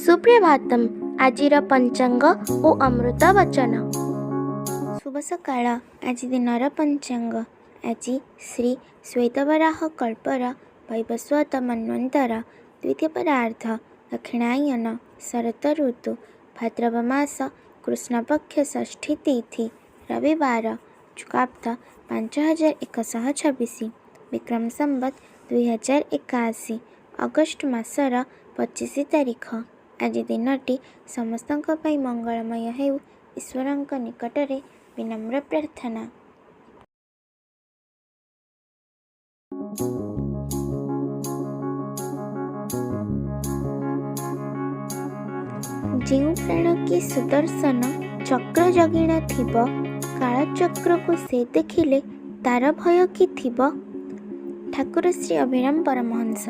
ସୁପ୍ରଭାତମ୍। ଆଜିର ପଞ୍ଚାଙ୍ଗ ଓ ଅମୃତ ବଚନ। ଶୁଭ ସକାଳ। ଆଜି ଦିନର ପଞ୍ଚାଙ୍ଗ। ଆଜି ଶ୍ରୀ ଶ୍ୱେତବରାହ କଳ୍ପର ବୈବସ୍ୱତ ମନ୍ୱନ୍ତର ଦ୍ୱିତୀୟ ପରାର୍ଦ୍ଧ ଦକ୍ଷିଣାୟନ ଶରତ ଋତୁ ଭାଦ୍ରବ ମାସ କୃଷ୍ଣପକ୍ଷ ଷଷ୍ଠୀ ତିଥି ରବିବାର ଚୁକାବ୍ଦ 5126 ବିକ୍ରମ ସମ୍ବତ 2081 ଅଗଷ୍ଟ ମାସର 25 ତାରିଖ। ଆଜି ଦିନଟି ସମସ୍ତଙ୍କ ପାଇଁ ମଙ୍ଗଳମୟ ହେଉ, ଈଶ୍ୱରଙ୍କ ନିକଟରେ ବିନମ୍ର ପ୍ରାର୍ଥନା। ଯେଉଁ ପ୍ରାଣ କି ସୁଦର୍ଶନ ଚକ୍ର ଜଗିଣ ଥିବ, କାଳଚକ୍ରକୁ ସେ ଦେଖିଲେ ତାର ଭୟ କି ଥିବ। ଠାକୁର ଶ୍ରୀ ଅଭିରାମ ପରମହଂସ।